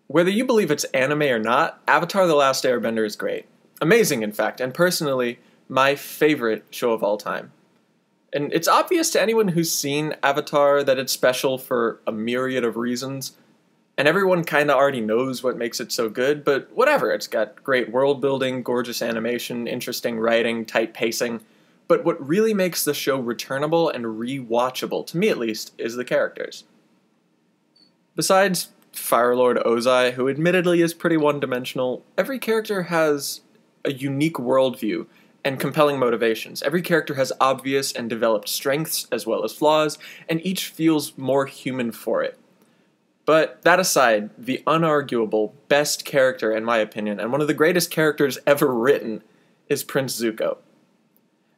Whether you believe it's anime or not, Avatar: The Last Airbender is great. Amazing, in fact, and personally, my favorite show of all time. And it's obvious to anyone who's seen Avatar that it's special for a myriad of reasons, and everyone kinda already knows what makes it so good, but whatever, it's got great world building, gorgeous animation, interesting writing, tight pacing, but what really makes the show returnable and rewatchable, to me at least, is the characters. Besides Fire Lord Ozai, who admittedly is pretty one-dimensional, every character has a unique worldview and compelling motivations. Every character has obvious and developed strengths as well as flaws, and each feels more human for it. But that aside, the unarguable best character, in my opinion, and one of the greatest characters ever written, is Prince Zuko.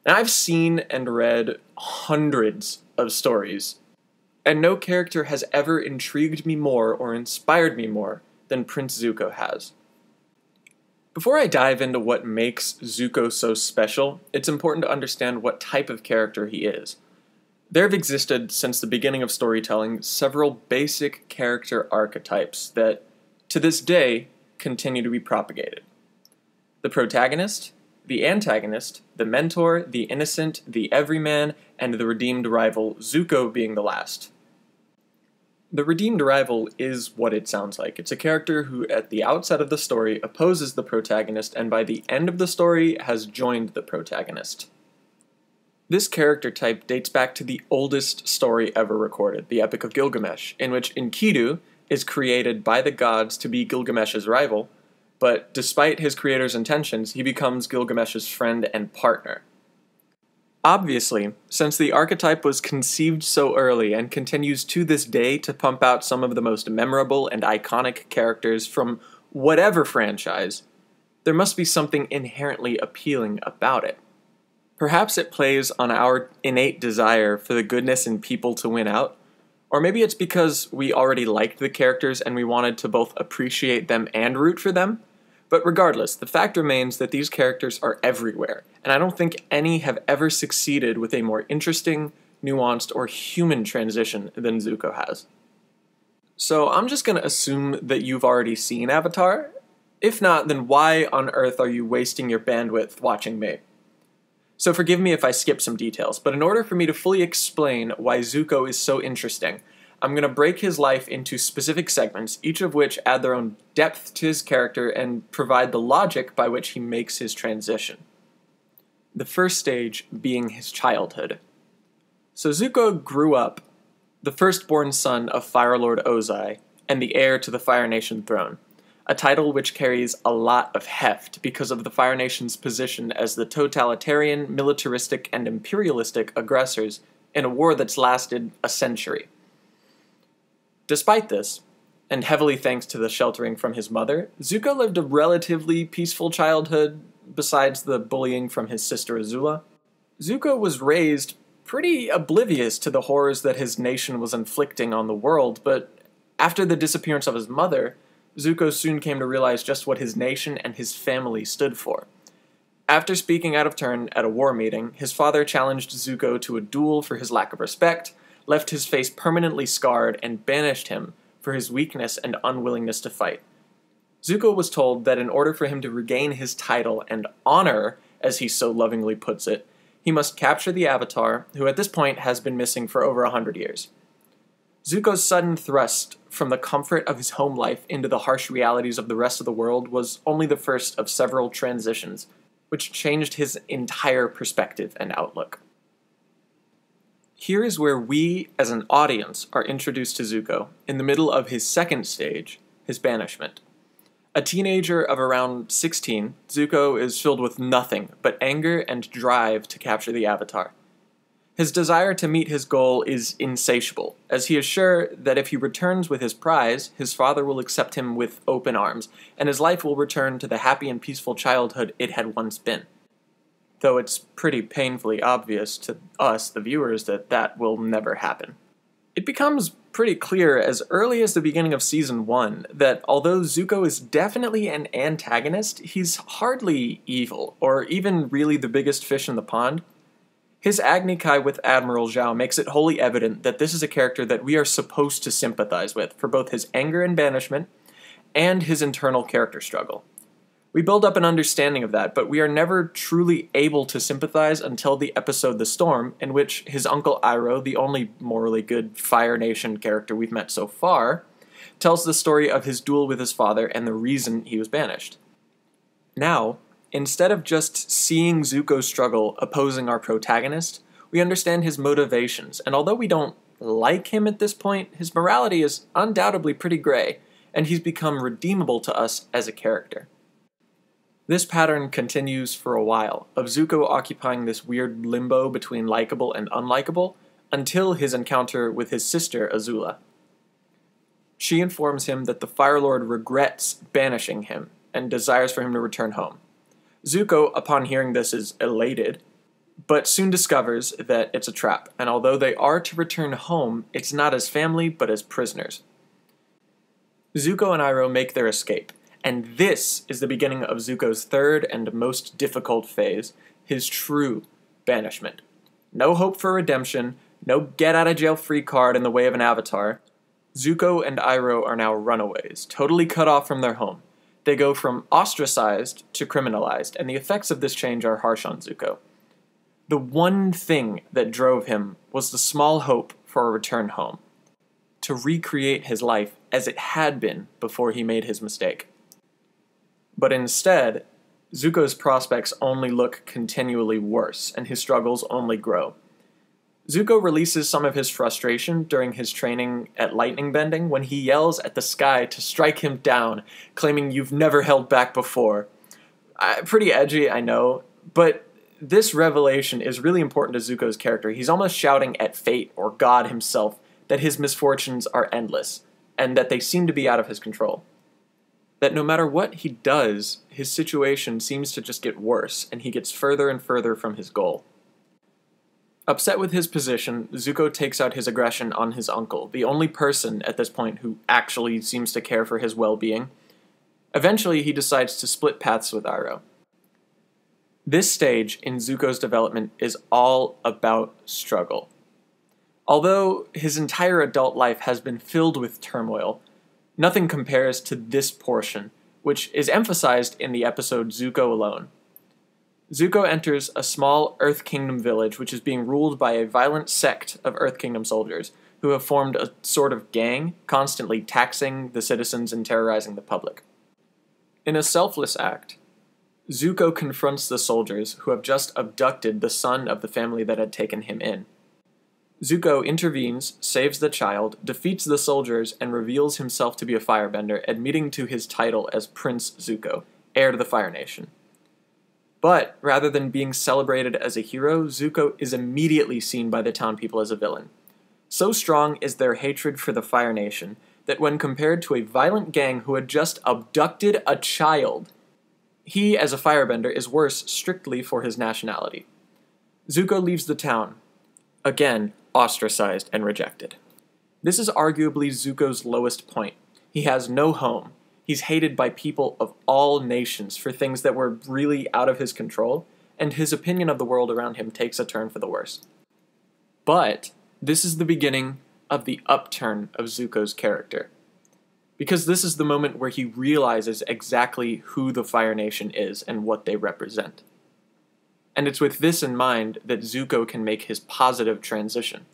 And I've seen and read hundreds of stories, and no character has ever intrigued me more or inspired me more than Prince Zuko has. Before I dive into what makes Zuko so special, it's important to understand what type of character he is. There have existed, since the beginning of storytelling, several basic character archetypes that, to this day, continue to be propagated. The protagonist, the antagonist, the mentor, the innocent, the everyman, and the redeemed rival, Zuko being the last. The redeemed rival is what it sounds like. It's a character who, at the outset of the story, opposes the protagonist, and by the end of the story, has joined the protagonist. This character type dates back to the oldest story ever recorded, the Epic of Gilgamesh, in which Enkidu is created by the gods to be Gilgamesh's rival, but despite his creator's intentions, he becomes Gilgamesh's friend and partner. Obviously, since the archetype was conceived so early and continues to this day to pump out some of the most memorable and iconic characters from whatever franchise, there must be something inherently appealing about it. Perhaps it plays on our innate desire for the goodness in people to win out, or maybe it's because we already liked the characters and we wanted to both appreciate them and root for them. But regardless, the fact remains that these characters are everywhere, and I don't think any have ever succeeded with a more interesting, nuanced, or human transition than Zuko has. So I'm just going to assume that you've already seen Avatar. If not, then why on earth are you wasting your bandwidth watching me? So forgive me if I skip some details, but in order for me to fully explain why Zuko is so interesting, I'm going to break his life into specific segments, each of which add their own depth to his character and provide the logic by which he makes his transition. The first stage being his childhood. So Zuko grew up the firstborn son of Fire Lord Ozai and the heir to the Fire Nation throne, a title which carries a lot of heft because of the Fire Nation's position as the totalitarian, militaristic, and imperialistic aggressors in a war that's lasted a century. Despite this, and heavily thanks to the sheltering from his mother, Zuko lived a relatively peaceful childhood, besides the bullying from his sister Azula. Zuko was raised pretty oblivious to the horrors that his nation was inflicting on the world, but after the disappearance of his mother, Zuko soon came to realize just what his nation and his family stood for. After speaking out of turn at a war meeting, his father challenged Zuko to a duel for his lack of respect, left his face permanently scarred, and banished him for his weakness and unwillingness to fight. Zuko was told that in order for him to regain his title and honor, as he so lovingly puts it, he must capture the Avatar, who at this point has been missing for over 100 years. Zuko's sudden thrust from the comfort of his home life into the harsh realities of the rest of the world was only the first of several transitions, which changed his entire perspective and outlook. Here is where we, as an audience, are introduced to Zuko, in the middle of his second stage, his banishment. A teenager of around 16, Zuko is filled with nothing but anger and drive to capture the Avatar. His desire to meet his goal is insatiable, as he is sure that if he returns with his prize, his father will accept him with open arms, and his life will return to the happy and peaceful childhood it had once been. Though it's pretty painfully obvious to us, the viewers, that that will never happen. It becomes pretty clear as early as the beginning of Season 1 that although Zuko is definitely an antagonist, he's hardly evil, or even really the biggest fish in the pond. His Agni Kai with Admiral Zhao makes it wholly evident that this is a character that we are supposed to sympathize with for both his anger and banishment, and his internal character struggle. We build up an understanding of that, but we are never truly able to sympathize until the episode The Storm, in which his uncle Iroh, the only morally good Fire Nation character we've met so far, tells the story of his duel with his father and the reason he was banished. Now, instead of just seeing Zuko's struggle opposing our protagonist, we understand his motivations, and although we don't like him at this point, his morality is undoubtedly pretty gray, and he's become redeemable to us as a character. This pattern continues for a while, of Zuko occupying this weird limbo between likable and unlikable, until his encounter with his sister Azula. She informs him that the Fire Lord regrets banishing him, and desires for him to return home. Zuko, upon hearing this, is elated, but soon discovers that it's a trap, and although they are to return home, it's not as family, but as prisoners. Zuko and Iroh make their escape, and this is the beginning of Zuko's third and most difficult phase, his true banishment. No hope for redemption, no get-out-of-jail-free card in the way of an avatar. Zuko and Iroh are now runaways, totally cut off from their home. They go from ostracized to criminalized, and the effects of this change are harsh on Zuko. The one thing that drove him was the small hope for a return home, to recreate his life as it had been before he made his mistake. But instead, Zuko's prospects only look continually worse, and his struggles only grow. Zuko releases some of his frustration during his training at lightning bending when he yells at the sky to strike him down, claiming "You've never held back before." Pretty edgy, I know, but this revelation is really important to Zuko's character. He's almost shouting at fate or God himself that his misfortunes are endless, and that they seem to be out of his control. That no matter what he does, his situation seems to just get worse, and he gets further and further from his goal. Upset with his position, Zuko takes out his aggression on his uncle, the only person at this point who actually seems to care for his well-being. Eventually, he decides to split paths with Iroh. This stage in Zuko's development is all about struggle. Although his entire adult life has been filled with turmoil, nothing compares to this portion, which is emphasized in the episode Zuko Alone. Zuko enters a small Earth Kingdom village which is being ruled by a violent sect of Earth Kingdom soldiers who have formed a sort of gang, constantly taxing the citizens and terrorizing the public. In a selfless act, Zuko confronts the soldiers who have just abducted the son of the family that had taken him in. Zuko intervenes, saves the child, defeats the soldiers, and reveals himself to be a firebender, admitting to his title as Prince Zuko, heir to the Fire Nation. But, rather than being celebrated as a hero, Zuko is immediately seen by the town people as a villain. So strong is their hatred for the Fire Nation that when compared to a violent gang who had just abducted a child, he, as a firebender, is worse strictly for his nationality. Zuko leaves the town, again ostracized and rejected. This is arguably Zuko's lowest point. He has no home. He's hated by people of all nations for things that were really out of his control, and his opinion of the world around him takes a turn for the worse. But this is the beginning of the upturn of Zuko's character, because this is the moment where he realizes exactly who the Fire Nation is and what they represent. And it's with this in mind that Zuko can make his positive transition.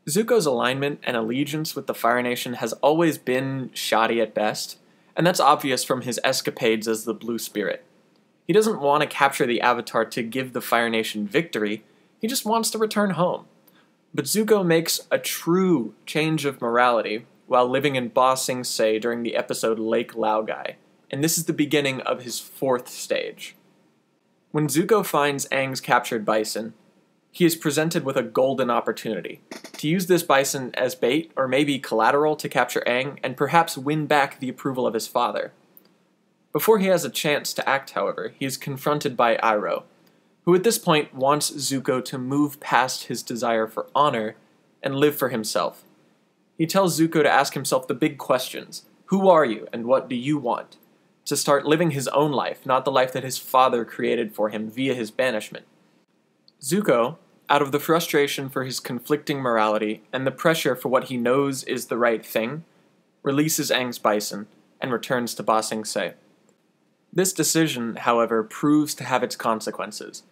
Zuko's alignment and allegiance with the Fire Nation has always been shoddy at best, and that's obvious from his escapades as the Blue Spirit. He doesn't want to capture the Avatar to give the Fire Nation victory, he just wants to return home. But Zuko makes a true change of morality while living in Ba Sing Se during the episode Lake Laogai, and this is the beginning of his fourth stage. When Zuko finds Aang's captured bison, he is presented with a golden opportunity to use this bison as bait or maybe collateral to capture Aang and perhaps win back the approval of his father. Before he has a chance to act, however, he is confronted by Iroh, who at this point wants Zuko to move past his desire for honor and live for himself. He tells Zuko to ask himself the big questions: who are you and what do you want? To start living his own life, not the life that his father created for him via his banishment. Zuko, out of the frustration for his conflicting morality and the pressure for what he knows is the right thing, releases Aang's bison, and returns to Ba Sing Se. This decision, however, proves to have its consequences.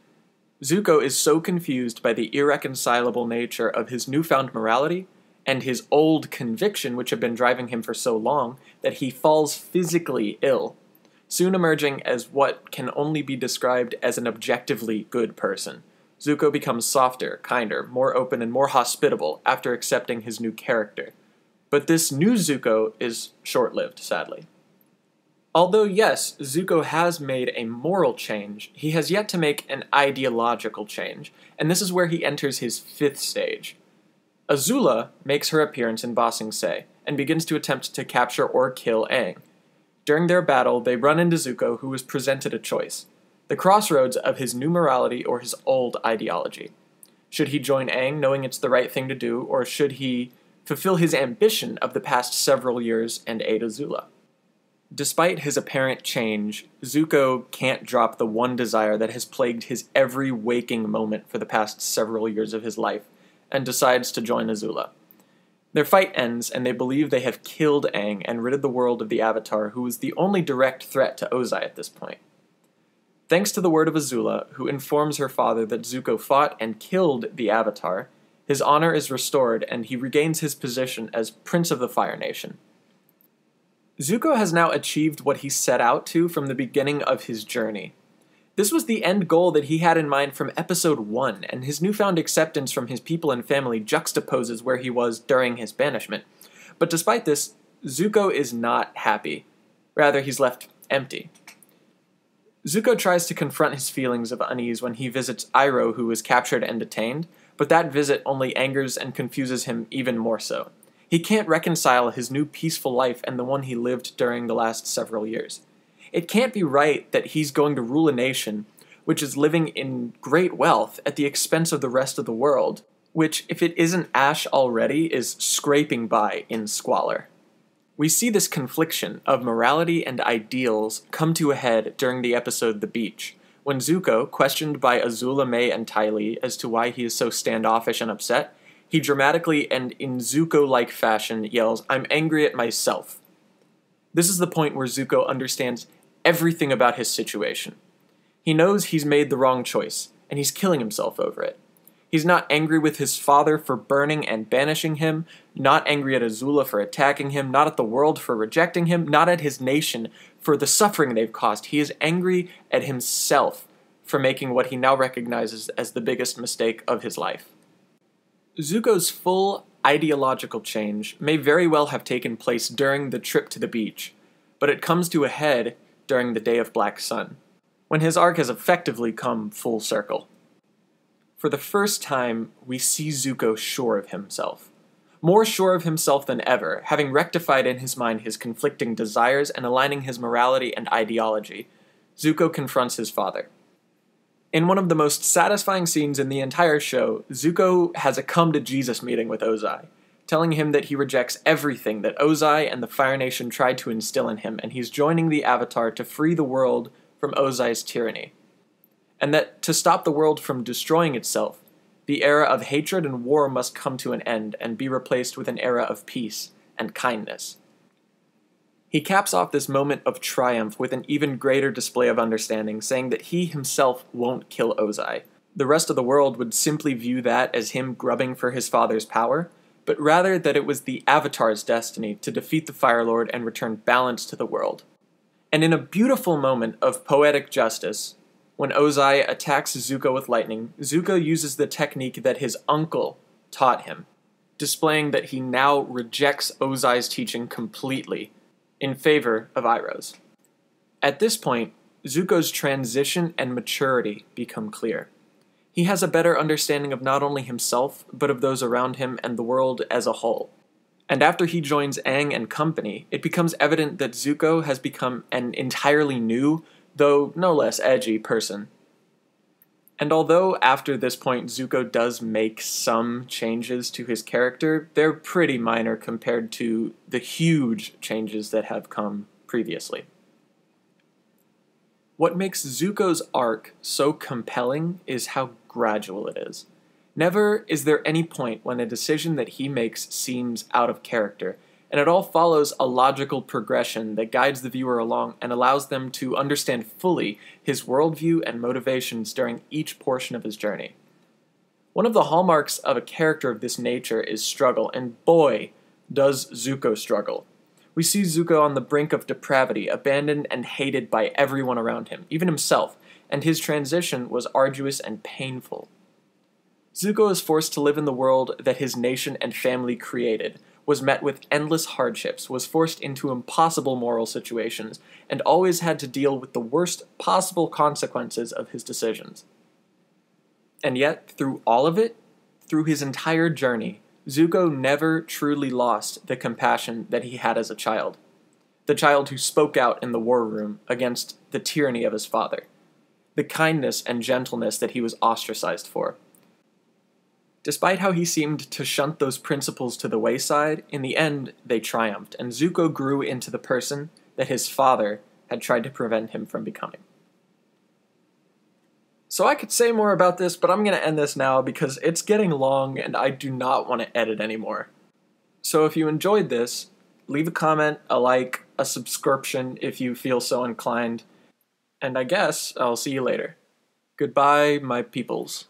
Zuko is so confused by the irreconcilable nature of his newfound morality and his old conviction which had been driving him for so long that he falls physically ill, soon emerging as what can only be described as an objectively good person. Zuko becomes softer, kinder, more open, and more hospitable after accepting his new character. But this new Zuko is short-lived, sadly. Although yes, Zuko has made a moral change, he has yet to make an ideological change, and this is where he enters his fifth stage. Azula makes her appearance in Ba Sing Se, and begins to attempt to capture or kill Aang. During their battle, they run into Zuko, who is presented a choice: the crossroads of his new morality or his old ideology. Should he join Aang, knowing it's the right thing to do, or should he fulfill his ambition of the past several years and aid Azula? Despite his apparent change, Zuko can't drop the one desire that has plagued his every waking moment for the past several years of his life, and decides to join Azula. Their fight ends, and they believe they have killed Aang and ridded the world of the Avatar, who was the only direct threat to Ozai at this point. Thanks to the word of Azula, who informs her father that Zuko fought and killed the Avatar, his honor is restored, and he regains his position as Prince of the Fire Nation. Zuko has now achieved what he set out to from the beginning of his journey. This was the end goal that he had in mind from episode 1, and his newfound acceptance from his people and family juxtaposes where he was during his banishment. But despite this, Zuko is not happy. Rather, he's left empty. Zuko tries to confront his feelings of unease when he visits Iroh, who is captured and detained, but that visit only angers and confuses him even more so. He can't reconcile his new peaceful life and the one he lived during the last several years. It can't be right that he's going to rule a nation which is living in great wealth at the expense of the rest of the world, which, if it isn't ash already, is scraping by in squalor. We see this confliction of morality and ideals come to a head during the episode The Beach, when Zuko, questioned by Azula, Mai, and Ty Lee as to why he is so standoffish and upset, he dramatically and in Zuko-like fashion yells, "I'm angry at myself." This is the point where Zuko understands everything about his situation. He knows he's made the wrong choice, and he's killing himself over it. He's not angry with his father for burning and banishing him, not angry at Azula for attacking him, not at the world for rejecting him, not at his nation for the suffering they've caused. He is angry at himself for making what he now recognizes as the biggest mistake of his life. Zuko's full ideological change may very well have taken place during the trip to the beach, but it comes to a head during the Day of Black Sun, when his arc has effectively come full circle. For the first time, we see Zuko sure of himself. More sure of himself than ever, having rectified in his mind his conflicting desires and aligning his morality and ideology, Zuko confronts his father. In one of the most satisfying scenes in the entire show, Zuko has a come-to-Jesus meeting with Ozai, telling him that he rejects everything that Ozai and the Fire Nation tried to instill in him, and he's joining the Avatar to free the world from Ozai's tyranny. And that to stop the world from destroying itself, the era of hatred and war must come to an end and be replaced with an era of peace and kindness. He caps off this moment of triumph with an even greater display of understanding, saying that he himself won't kill Ozai. The rest of the world would simply view that as him grubbing for his father's power, but rather that it was the Avatar's destiny to defeat the Fire Lord and return balance to the world. And in a beautiful moment of poetic justice, when Ozai attacks Zuko with lightning, Zuko uses the technique that his uncle taught him, displaying that he now rejects Ozai's teaching completely in favor of Iroh's. At this point, Zuko's transition and maturity become clear. He has a better understanding of not only himself, but of those around him and the world as a whole. And after he joins Aang and company, it becomes evident that Zuko has become an entirely new, though no less edgy, person. And although after this point Zuko does make some changes to his character, they're pretty minor compared to the huge changes that have come previously. What makes Zuko's arc so compelling is how gradual it is. Never is there any point when a decision that he makes seems out of character, and it all follows a logical progression that guides the viewer along and allows them to understand fully his worldview and motivations during each portion of his journey. One of the hallmarks of a character of this nature is struggle, and boy, does Zuko struggle. We see Zuko on the brink of depravity, abandoned and hated by everyone around him, even himself, and his transition was arduous and painful. Zuko is forced to live in the world that his nation and family created, was met with endless hardships, was forced into impossible moral situations, and always had to deal with the worst possible consequences of his decisions. And yet, through all of it, through his entire journey, Zuko never truly lost the compassion that he had as a child. The child who spoke out in the war room against the tyranny of his father. The kindness and gentleness that he was ostracized for. Despite how he seemed to shunt those principles to the wayside, in the end they triumphed, and Zuko grew into the person that his father had tried to prevent him from becoming. So I could say more about this, but I'm going to end this now because it's getting long and I do not want to edit anymore. So if you enjoyed this, leave a comment, a like, a subscription if you feel so inclined, and I guess I'll see you later. Goodbye, my peoples.